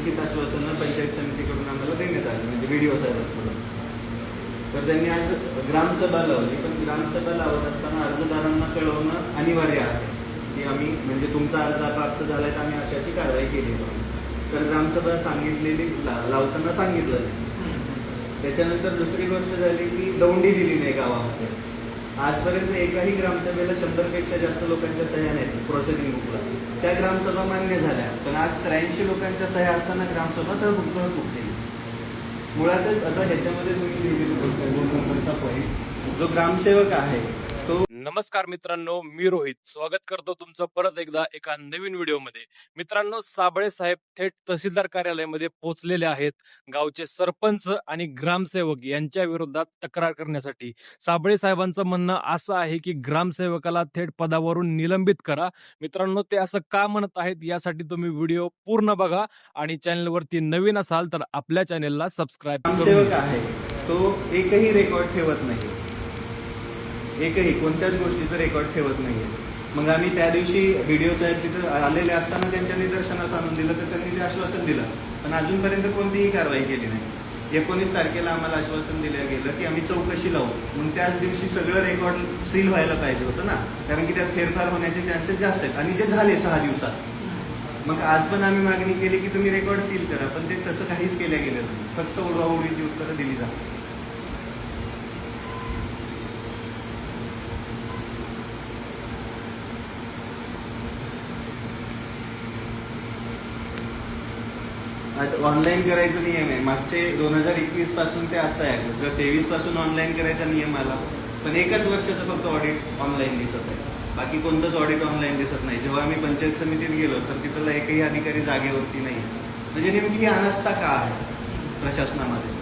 लिखित आश्वासनं पंचायत समितीकडून आम्हाला देण्यात आली, म्हणजे व्हिडिओ साहेबांकडून. तर त्यांनी आज ग्रामसभा लावली, पण ग्रामसभा लावत असताना अर्जदारांना कळवणं अनिवार्य आहे की आम्ही म्हणजे तुमचा अर्ज प्राप्त झालाय तर आम्ही अशी कारवाई केली जाईल. तर ग्रामसभा सांगितलेली लावताना सांगितलं नाही. त्याच्यानंतर दुसरी गोष्ट झाली की दौंडी दिली नाही गावामध्ये. आजपर्यंत एकाही ग्रामसभेला 100पेक्षा जास्त लोकांच्या सह्या नाहीत प्रोसिडिंग बुकला. त्या ग्रामसभा मान्य झाल्या, पण आज 83 लोकांच्या सह्या असताना ग्रामसभा तहकूब केली. मुळातच आता ह्याच्यामध्ये तुम्ही 2 नंबरचा पॉईंट, जो ग्रामसेवक आहे तो. नमस्कार मित्रांनो, मी रोहित स्वागत करतो तुमचं परत एकदा एका नवीन व्हिडिओमध्ये. मित्रांनो, साबळे साहेब थेट तहसीलदार कार्यालयामध्ये पोहोचलेले आहेत गावचे सरपंच आणि ग्रामसेवक यांच्या विरोधात तक्रार करण्यासाठी. साबळे साहेबांचं म्हणणं असं आहे की ग्रामसेवकाला थेट पदावरून निलंबित करा. मित्रांनो, ते असं का म्हणत आहेत यासाठी तुम्ही व्हिडिओ पूर्ण बघा आणि चॅनलवरती नवीन असाल तर आपल्या चॅनलला सबस्क्राईब करा. ग्रामसेवक आहे तो एकही रेकॉर्ड ठेवत नाही, एकही कोणत्याच गोष्टीचं रेकॉर्ड ठेवत नाहीये. मग आम्ही त्या दिवशी व्हिडिओ साहेब तिथं आलेले असताना त्यांच्या निदर्शनास आणून दिलं, तर त्यांनी ते आश्वासन दिलं, पण अजूनपर्यंत कोणतीही कारवाई केली नाही. 19 तारखेला आम्हाला आश्वासन दिलं गेलं की आम्ही चौकशी लावू, म्हणून त्याच दिवशी सगळं रेकॉर्ड सील व्हायला पाहिजे होतं ना, कारण की त्यात फेरफार होण्याचे चान्सेस जास्त आहेत, आणि जे झाले 6 दिवसात. मग आज पण आम्ही मागणी केली की तुम्ही रेकॉर्ड सील करा, पण ते तसं काहीच केलं गेलं नाही. फक्त उडवाउडवीची उत्तरं दिली जातात. ऑनलाईन करायचा नियम आहे, मागचे 2021 पासून ते असता आहे. जर 23 पासून ऑनलाईन करायचा नियम आला, पण एकच वर्षाचं फक्त ऑडिट ऑनलाईन दिसत आहे, बाकी कोणतंच ऑडिट ऑनलाईन दिसत नाही. जेव्हा आम्ही पंचायत समितीत गेलो तर तिथला एकही अधिकारी जागेवरती नाही. म्हणजे नेमकी ही अनास्था का आहे प्रशासनामध्ये?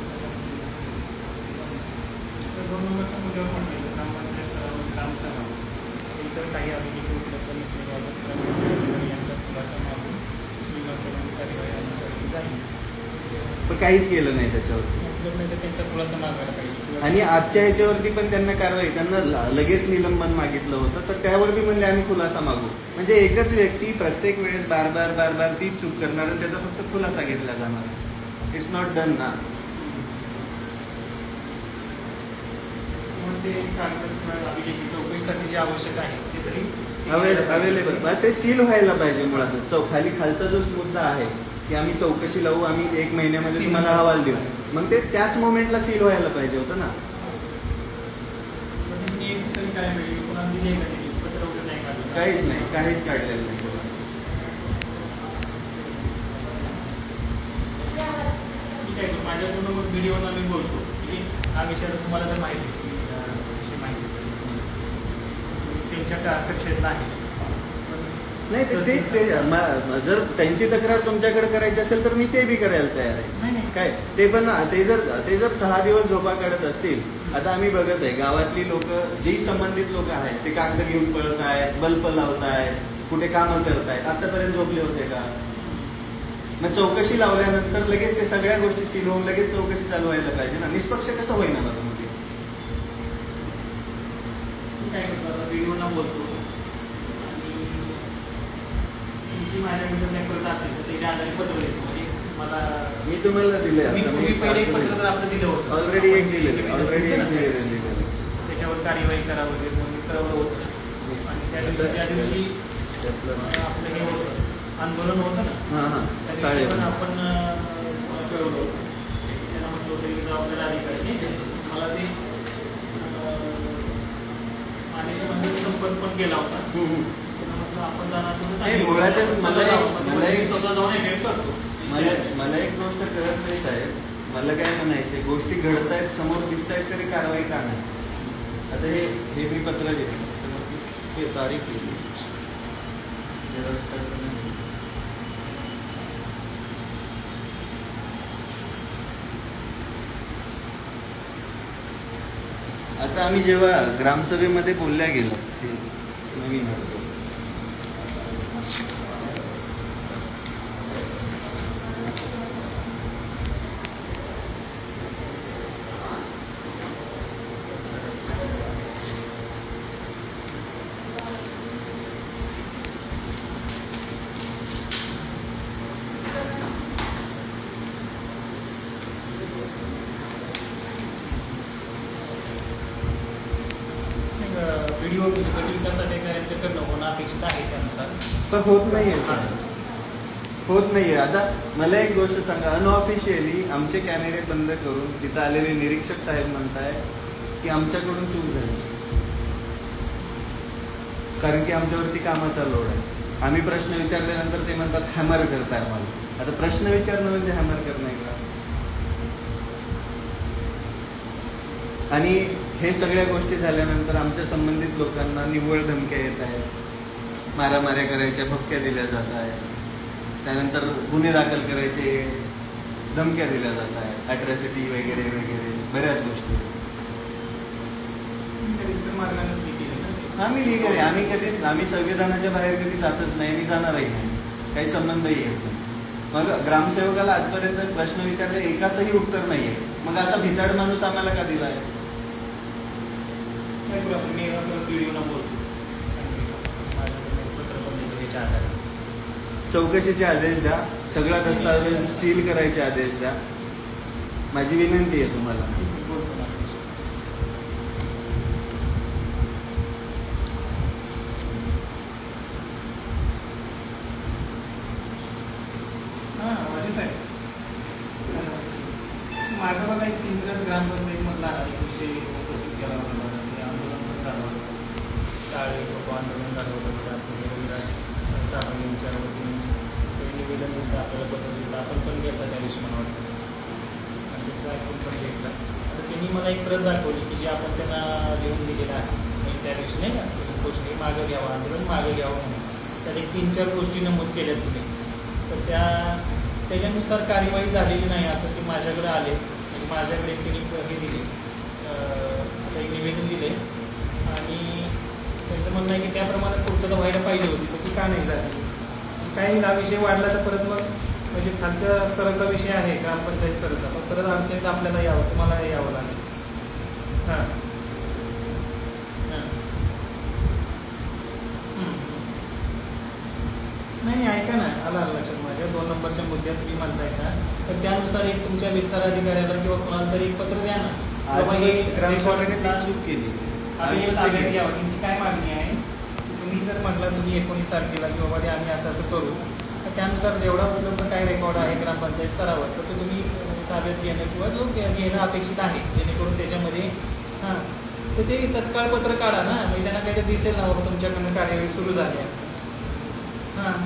काही अभिजित उपलब्ध नसल्याबाबत यांचा खुलासा मागून पण काहीच केलं नाही त्याच्यावरती, त्यांचा खुलासा मागायला पाहिजे. आणि आजच्या ह्याच्यावरती पण त्यांना कारवाई, त्यांना लगेच निलंबन मागितलं होतं, तर त्यावर बी म्हणजे आम्ही खुलासा मागू. म्हणजे एकच व्यक्ती प्रत्येक वेळेस बार बार तीच चूक करणार आणि त्याचा फक्त खुलासा घेतला जाणार. इट्स नॉट डन ना. चौकशीसाठी जे आवश्यक आहे ते तरी अवेलेबल ते सील व्हायला पाहिजे. मुळात खालचा जो मुद्दा आहे की आम्ही चौकशी लावू, आम्ही 1 महिन्यामध्ये तुम्हाला अहवाल देऊ, मग ते त्याच मोमेंटला सील व्हायला पाहिजे होतं ना. काहीच नाही, काहीच काढलेलं नाही. माझ्याकडून व्हिडिओला मी बोलतो की हा विषय तुम्हाला जर माहिती त्यांच्या हस्तक्षेपला आहे. नाही ते जर त्यांची तक्रार तुमच्याकडे करायची असेल तर मी ते बी करायला तयार आहे. काय ते पण ते जर 6 दिवस झोपा काढत असतील. आता आम्ही बघत आहे गावातली लोक, जी संबंधित लोक आहेत ते कागद घेऊन पळत आहेत, बल्ब लावत आहेत, कुठे कामं करत आहेत. आतापर्यंत झोपले होते का? मग चौकशी लावल्यानंतर लगेच ते सगळ्या गोष्टी सील होऊन लगेच चौकशी चालू व्हायला पाहिजे ना. निष्पक्ष कसं होईना मला मध्ये काय करतो व्हिडिओला बोलतो आणि माझ्याकडे करत असेल तर त्याच्या आधारे पत्र देतो. म्हणजे मला मी तुम्हाला दिले, पहिले पत्र जर आपलं दिलं होतं, ऑलरेडी एक दिलेलं, त्याच्यावर कार्यवाही करा वगैरे म्हणून कळवलं होतं. आणि त्या दिवशी आपलं हे होतं, आंदोलन होतं ना, त्या दिवशी पण आपण कळवलं होतं. त्याला म्हटलं होतं की जबाबदार अधिकारी मला ते संपर्क पण केला होता. आपण मला एक गोष्ट कळत नाही साहेब, मला काय म्हणायचे, गोष्टी घडत आहेत, समोर दिसत आहेत, तरी कारवाई का नाही? आता हे मी पत्र घेतलं, तारीख केली, आता आम्ही जेव्हा ग्रामसभेमध्ये बोलल्या गेलो नवीन अपेक्षित आहे त्यानुसार. पण होत नाहीये सर, होत नाहीये. आता मला एक गोष्ट सांगा, अनऑफिशियली आमचे कॅमेरे बंद करून तिथं आलेले निरीक्षक साहेब म्हणताय की आमच्याकडून चूक झाली, कारण की आमच्यावरती कामाचा लोड आहे. आम्ही प्रश्न विचारल्यानंतर ते म्हणतात हॅमर करताय मला. आता प्रश्न विचारणं म्हणजे हॅमर करणं आहे का? आणि हे सगळ्या गोष्टी झाल्यानंतर आमच्या संबंधित लोकांना निव्वळ धमक्या येत आहेत, मारामाऱ्या करायच्या भपक्या दिल्या जात आहेत, त्यानंतर गुन्हे दाखल करायचे धमक्या दिल्या जात आहेत, अॅट्रॉसिटी वगैरे वगैरे बऱ्याच गोष्टी. मार्गानेच हे केलं ना ते. आम्ही लिगल आहे, आम्ही संविधानाच्या बाहेर कधी जातच नाही आणि जाणारही नाही, काही संबंधही येत नाही. मग ग्रामसेवकाला आजपर्यंत प्रश्न विचारले एकाचंही उत्तर नाहीये, मग असा भिताड माणूस आम्हाला का दिला आहे? नाही बरोबर, मी व्हिडिओला बोलतो माझ्याकडे पत्र पण देतो याच्या आधारे. चौकशीचे आदेश द्या, सगळा दस्तावेज सील करायचे आदेश द्या, माझी विनंती आहे तुम्हाला. बोलतो ना. हां माझे साहेब, मागं मला एक इंद्रज ग्रामपंचायतमधला एक विषय उपस्थित केला होता. ते आंदोलन पण झालं होतं, शाळे लोक आंदोलन झालं होतं. रविराज साबळे यांच्या वतीने ते निवेदन दिलं, आपल्याला पत्र दिलं, आपण पण घेतलं त्या दिवशी मला वाटतं, आणि त्यांचं ऐकून पण घेतलं. तर त्यांनी मला एक प्रत दाखवली की जे आपण त्यांना लिहून दिलेलं आहे, म्हणजे त्या दिवशी नाही का गोष्टी मागं घ्यावं, आंदोलन मागं घ्यावं म्हणून त्यात एक 3-4 गोष्टी नमूद केल्यात तुम्ही. तर त्याच्यानुसार कार्यवाही झालेली नाही असं ते माझ्याकडे आले. म्हणजे माझ्याकडे त्यांनी हे दिले, आता एक निवेदन दिले, आणि त्यांचं म्हणणं आहे की त्याप्रमाणे पूर्तता व्हायला पाहिजे होती, तर ती का नाही झाली. काही हा विषय वाढला तर परत मग म्हणजे खालच्या स्तराचा विषय आहे ग्रामपंचायत स्तराचा, पण परत अडचणीत आपल्याला यावं, तुम्हाला यावं लागेल. हां हां नाही ऐका ना, आला लक्षात माझ्या 2 नंबरच्या मुद्द्यात तुम्ही म्हणताय सा, तर त्यानुसार एक तुमच्या विस्तार अधिकाऱ्याला किंवा कोणाला तरी एक पत्र द्या ना. बाबा हे ग्रामसेवकाने चूक केली, आम्ही हे ताब्यात घ्यावं. त्यांची काय मागणी आहे, तुम्ही जर म्हटलं तुम्ही 19 तारखेला की बाबा आम्ही असं असं करू, तर त्यानुसार जेवढा उपलब्ध काय रेकॉर्ड आहे ग्रामपंचायत स्तरावर, तर ते तुम्ही ताब्यात घेणं किंवा जो घेणं अपेक्षित आहे, जेणेकरून त्याच्यामध्ये हां तर ते तत्काळ पत्र काढा ना, म्हणजे त्यांना काहीतरी दिसेल ना बाबा तुमच्याकडनं कार्यवाही सुरू झाली आहे. हां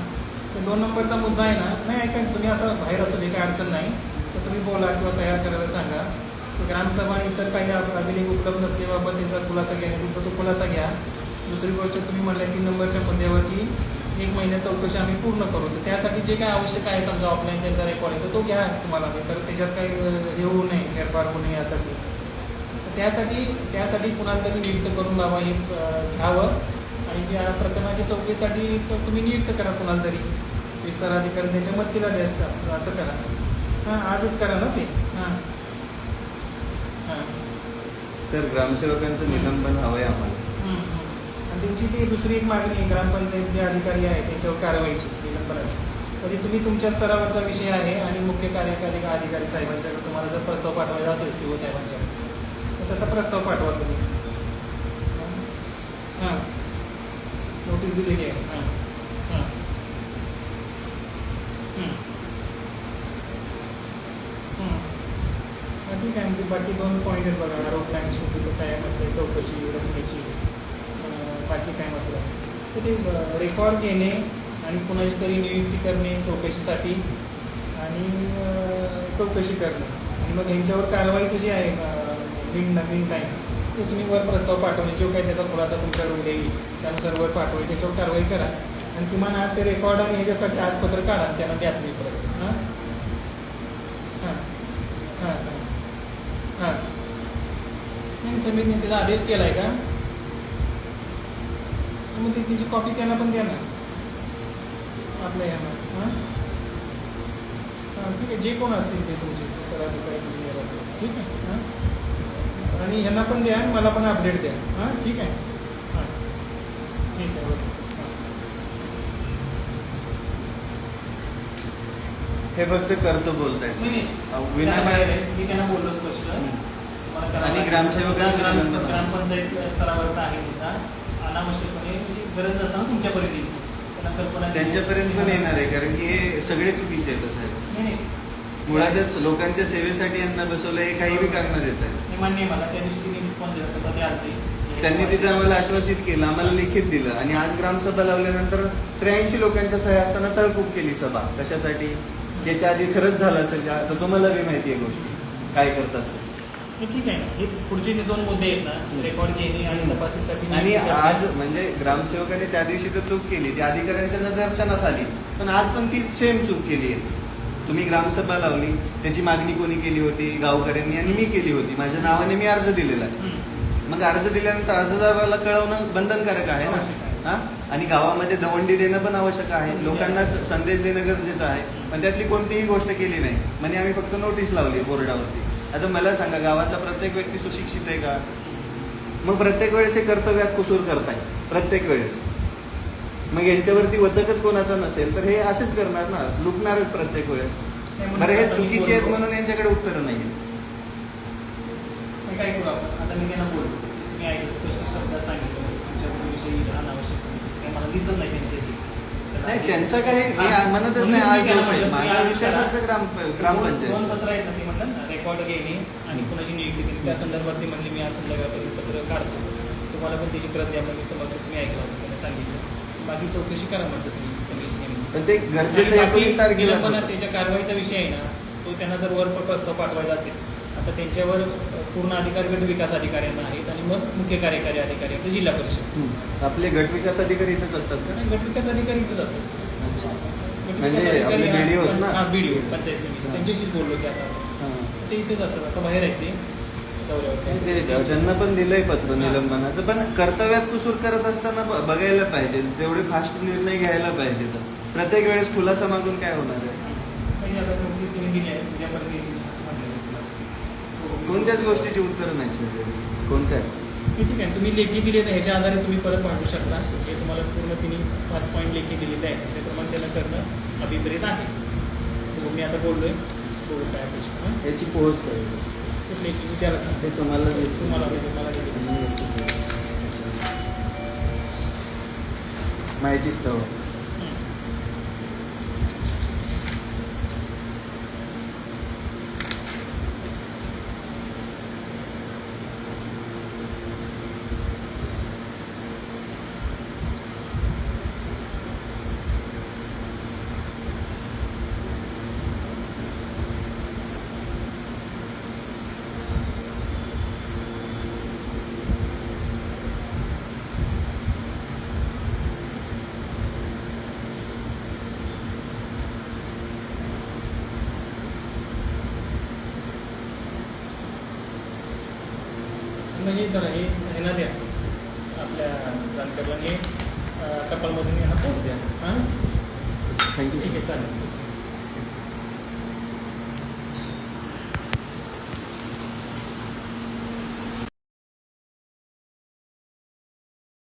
ते 2 नंबरचा मुद्दा आहे ना. नाही ऐका, तुम्ही असं बाहेर असू दे, काही अडचण नाही, तर तुम्ही बोला किंवा तयार करायला सांगा. ग्रामसभा आणि इतर काही अभिलेख उपलब्ध नसल्याबाबत त्यांचा खुलासा घेण्यात तो खुलासा घ्या. दुसरी गोष्ट तुम्ही म्हणल्या 3 नंबरच्या मुद्द्यावरती 1 महिन्यात चौकशी आम्ही पूर्ण करू, तर त्यासाठी जे काय आवश्यक आहे समजा ऑफलाईन त्यांचा रेकॉर्ड आहे तर तो घ्या तुम्हाला, तर त्याच्यात काही हे होऊ नये, फेरफार होऊ नये यासाठी. त्यासाठी कुणाला तरी नियुक्त करून लावा, हे घ्यावं. आणि या प्रकरणाच्या चौकशीसाठी तुम्ही नियुक्त करा कुणाला तरी विस्तार अधिकारी, त्यांच्या मदतीला द्या, असं करा. हां आजच करा ना ते. हां हां सर ग्रामसेवकांचं निलंबन हवंय आम्हाला. आणि त्यांची ती दुसरी एक मागणी आहे, ग्रामपंचायत जे अधिकारी आहे त्यांच्यावर कारवाईची, निलंबनाची. तरी तुम्ही तुमच्या स्तरावरचा विषय आहे आणि मुख्य कार्यकारी अधिकारी साहेबांच्याकडे तुम्हाला जर प्रस्ताव पाठवायचा असेल सीओ साहेबांच्याकडे, तर तसा प्रस्ताव पाठवा तुम्ही. हां नोटीस दिलेली आहे. हां हां ठीक आहे. म्हणजे बाकी 2 पॉईंट आहेत बघा, आरोप प्लॅन शेवटी काय म्हटलं, चौकशी रकमेची, बाकी काय म्हटलं तर ते रेकॉर्ड घेणे आणि कुणाची तरी नियुक्ती करणे चौकशीसाठी आणि चौकशी करणे, आणि मग यांच्यावर कारवाईचं जे आहे नवीन टाईम ते तुम्ही वर प्रस्ताव पाठवणे, जो काही त्याचा खुलासा तुमच्याकडे येईल त्यानुसार वर पाठवायचे, त्याच्यावर कारवाई करा. आणि किमान आज ते रेकॉर्ड आणि ह्याच्यासाठी आज पत्र काढा, त्यांना द्या तुम्ही परत. हां हां हां हां नाही समितीने त्याचा आदेश केला आहे का, मग तिची कॉपी त्यांना पण द्या ना आपल्या यांना. हां हां ठीक आहे, जे कोण असतील ते तुमचे स्तराधिकारी इंजिनियर असतील, ठीक आहे. हां आणि ह्यांना पण द्या, मला पण अपडेट द्या. हां ठीक आहे. हां ठीक आहे. ओके. हे फक्त करतो बोलतायत. मी त्यांना बोललो स्पष्ट. आणि ग्रामसेवकांचं ग्रामपंचायत स्तरावरचा आहे मुद्दा, अनावश्यकपणे म्हणजे गरज असताना तुमच्यापर्यंत येईल त्यांना कल्पना त्यांच्यापर्यंत पण येणार आहे, कारण की हे सगळे चुकीचे आहेत साहेब. नाही नाही मुळातच लोकांच्या सेवेसाठी यांना बसवलं, हे काही बी करण्यात येत आहे. हे मान्य आहे मला. त्या दिवशी तिने रिस्पॉन्स दिला स्वतः ते आलते. त्यांनी तिथे आम्हाला आश्वासित केलं, आम्हाला लिखित दिलं, आणि आज ग्रामसभा लावल्यानंतर 83 लोकांच्या सह्या असताना तहकूब केली सभा. कशासाठी? याच्या आधी खरंच झालं असेल का? तर तुम्हाला बी माहिती आहे गोष्टी काय करतात. ते ठीक आहे ना. हे पुढचे जे 2 मुद्दे आहेत ना, रेकॉर्ड घेणे आणि तपासणीसाठी आणि आज म्हणजे ग्रामसेवकाने त्या दिवशी तर चूक केली, ती अधिकाऱ्यांच्या निदर्शनास आली, पण आज पण ती सेम चूक केली आहे. तुम्ही ग्रामसभा लावली, त्याची मागणी कोणी केली होती? गावकऱ्यांनी आणि मी केली होती. माझ्या नावाने मी अर्ज दिलेला आहे. मग अर्ज दिल्यानंतर अर्जदाराला कळवणं बंधनकारक आहे ना. हा, आणि गावामध्ये दवंडी देणं पण आवश्यक आहे, लोकांना संदेश देणं गरजेचं आहे. पण त्यातली कोणतीही गोष्ट केली नाही. म्हणजे आम्ही फक्त नोटीस लावली बोर्डावरती. आता मला सांगा, गावातला प्रत्येक व्यक्ती सुशिक्षित आहे का? मग प्रत्येक वेळेस हे कर्तव्यात कुसूर करताय प्रत्येक वेळेस. मग यांच्यावरती वचकच कोणाचा नसेल तर हे असेच करणार ना, लुटणारच प्रत्येक वेळेस. बरं, हे चुकीचे आहेत म्हणून यांच्याकडे उत्तरं नाही. काय करू आपण आता? मी त्यांना बोलतो, मी ऐकलं स्पष्ट शब्दात सांगितलं तुमच्याविषयी अनावश्यक काही मला दिसत नाही त्यांच्यासाठी. नाही, त्यांचं काही मी म्हणतच नाही. आज दोष आहे. माझा विषय फक्त ग्रामपंचायत. 2 पत्र आहेत ना, ते म्हणतात ना, रेकॉर्ड घेणे आणि कुणाची नियुक्ती केली. त्या संदर्भात ते म्हणले मी आज संदर्भात पत्र काढतो, तुम्हाला पण त्याची प्रत द्या. मी समक्ष तुम्ही ऐकलं होतं, त्यांना सांगितलं. बाकी चौकशी करा म्हटलं तुम्ही सगळी. पण ते गरजेचं आहे. 19 तारखेला त्याच्या कारवाईचा विषय आहे ना, तो त्यांना जर वर प्रस्ताव पाठवायचा असेल आता त्यांच्यावर पूर्ण अधिकार गट विकास अधिकाऱ्यांना आहेत आणि मग मुख्य कार्यकारी अधिकारी आपले जिल्हा परिषद. आपले गट विकास अधिकारी इथेच असतात का? आणि गट विकास अधिकारी इथेच असतात. म्हणजे आपले BDO ना? हा, BDO पंचायत समिती त्यांच्याशीच बोललो की आता ते इथेच असतात. आता बाहेर आहेत ते दौऱ्यावर. त्यांना पण दिलंय पत्र निलंबनाचं, पण कर्तव्यात कुसूर करत असताना बघायला पाहिजे, तेवढे फास्ट निर्णय घ्यायला पाहिजे. तर प्रत्येक वेळेस खुलासा मागून काय होणार आहे? म्हणजे आता नोटीस त्यांनी दिली आहे, उद्यापर्यंत येईल असं म्हटलेलं आहे. कोणत्याच गोष्टीची उत्तर नाही सर, कोणत्याच. ठीक आहे, तुम्ही लेखी दिले तर ह्याच्या आधारे तुम्ही परत पाठवू शकता. हे तुम्हाला पूर्ण तिने 5 पॉईंट लेखी दिलेले आहे, त्याप्रमाणे त्याला करणं अभिप्रेत आहे. तर मी आता बोललोय काय अपेक्षा याची पोहोच आहे लेखी त्याला सांगते. तुम्हाला माहितीच तर. म्हणजे जरा हे ह्यांना द्या आपल्या जानकरला, हे टपालमधून यांना पोच द्या. हां थँक्यू. ठीक आहे, चालेल.